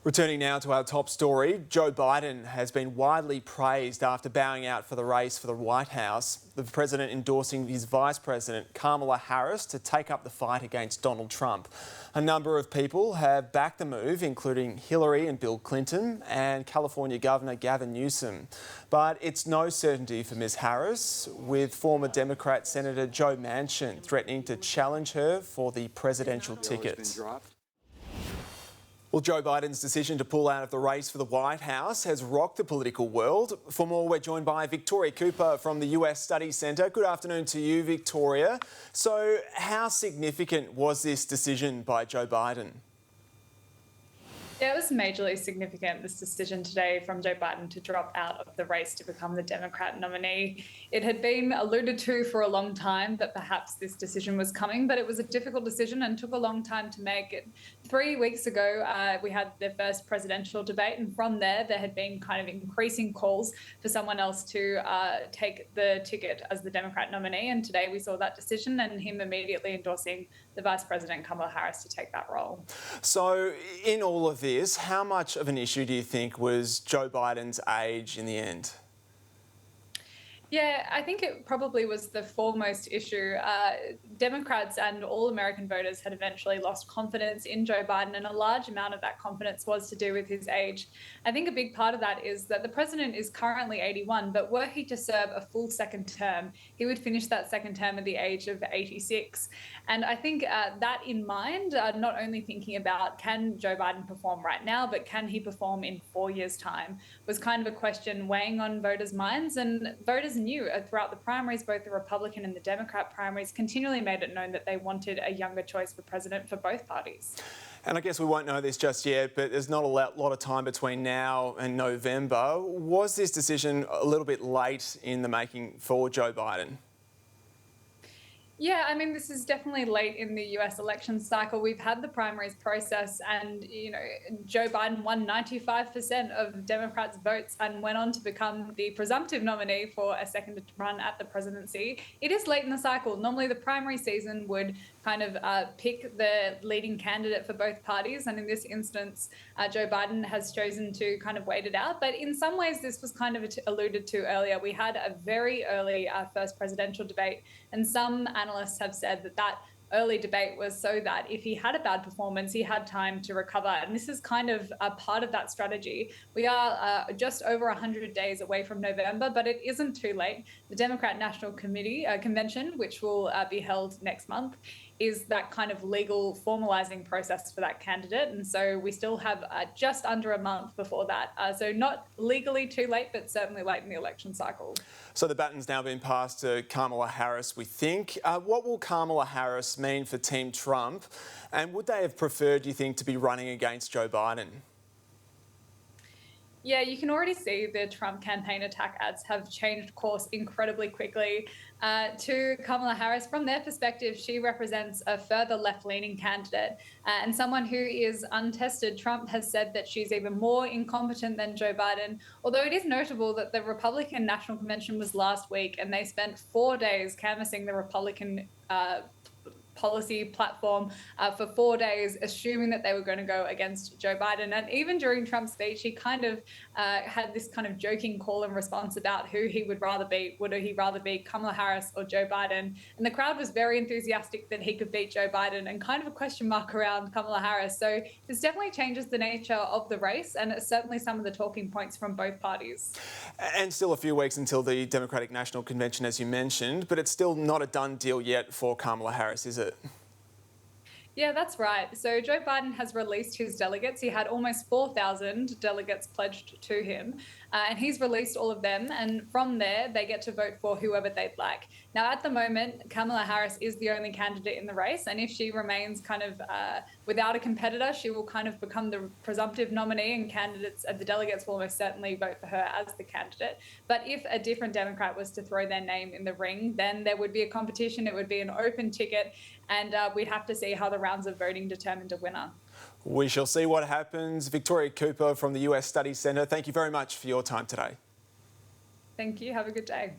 Returning now to our top story, Joe Biden has been widely praised after bowing out for the race for the White House. The president endorsing his vice president, Kamala Harris, to take up the fight against Donald Trump. A number of people have backed the move, including Hillary and Bill Clinton and California Governor Gavin Newsom. But it's no certainty for Ms. Harris, with former Democrat Senator Joe Manchin threatening to challenge her for the presidential ticket. Well, Joe Biden's decision to pull out of the race for the White House has rocked the political world. For more, we're joined by Victoria Cooper from the US Studies Centre. Good afternoon to you, Victoria. So, how significant was this decision by Joe Biden? Yeah, it was majorly significant, this decision today from Joe Biden to drop out of the race to become the Democrat nominee. It had been alluded to for a long time that perhaps this decision was coming, but it was a difficult decision and took a long time to make. It 3 weeks ago, we had the first presidential debate, and from there had been kind of increasing calls for someone else to take the ticket as the Democrat nominee. And today we saw that decision and him immediately endorsing the Vice President Kamala Harris to take that role. So, in all of this, how much of an issue do you think was Joe Biden's age in the end? Yeah, I think it probably was the foremost issue. Democrats and all American voters had eventually lost confidence in Joe Biden, and a large amount of that confidence was to do with his age. I think a big part of that is that the president is currently 81, but were he to serve a full second term, he would finish that second term at the age of 86. And I think that in mind, not only thinking about can Joe Biden perform right now, but can he perform in 4 years' time, was kind of a question weighing on voters' minds. And voters knew throughout the primaries, both the Republican and the Democrat primaries, continually made it known that they wanted a younger choice for president for both parties. And I guess we won't know this just yet, but there's not a lot of time between now and November. Was this decision a little bit late in the making for Joe Biden? Yeah, I mean, this is definitely late in the US election cycle. We've had the primaries process and, Joe Biden won 95% of Democrats' votes and went on to become the presumptive nominee for a second run at the presidency. It is late in the cycle. Normally, the primary season would kind of pick the leading candidate for both parties. And in this instance, Joe Biden has chosen to kind of wait it out. But in some ways, this was kind of alluded to earlier. We had a very early first presidential debate, and some analysts have said that early debate was so that if he had a bad performance, he had time to recover. And this is kind of a part of that strategy. We are just over 100 days away from November, but it isn't too late. The Democrat National Convention, which will be held next month, is that kind of legal formalizing process for that candidate. And so we still have just under a month before that. So not legally too late, but certainly late in the election cycle. So the baton's now been passed to Kamala Harris, we think. What will Kamala Harris mean for Team Trump? And would they have preferred, do you think, to be running against Joe Biden? Yeah, you can already see the Trump campaign attack ads have changed course incredibly quickly to Kamala Harris. From their perspective, she represents a further left-leaning candidate and someone who is untested. Trump has said that she's even more incompetent than Joe Biden, although it is notable that the Republican National Convention was last week and they spent 4 days canvassing the Republican policy platform for 4 days, assuming that they were going to go against Joe Biden. And even during Trump's speech, he kind of had this kind of joking call and response about who he would rather beat. Would he rather beat Kamala Harris or Joe Biden? And the crowd was very enthusiastic that he could beat Joe Biden, and kind of a question mark around Kamala Harris. So this definitely changes the nature of the race, and it's certainly some of the talking points from both parties. And still a few weeks until the Democratic National Convention, as you mentioned, but it's still not a done deal yet for Kamala Harris, is it? Yeah, that's right. So Joe Biden has released his delegates. He had almost 4,000 delegates pledged to him, and he's released all of them. And from there, they get to vote for whoever they'd like. Now, at the moment, Kamala Harris is the only candidate in the race, and if she remains kind of without a competitor, she will kind of become the presumptive nominee, and the delegates will most certainly vote for her as the candidate. But if a different Democrat was to throw their name in the ring, then there would be a competition. It would be an open ticket, and we'd have to see how the rounds of voting determined a winner. We shall see what happens. Victoria Cooper from the US Studies Centre, thank you very much for your time today. Thank you. Have a good day.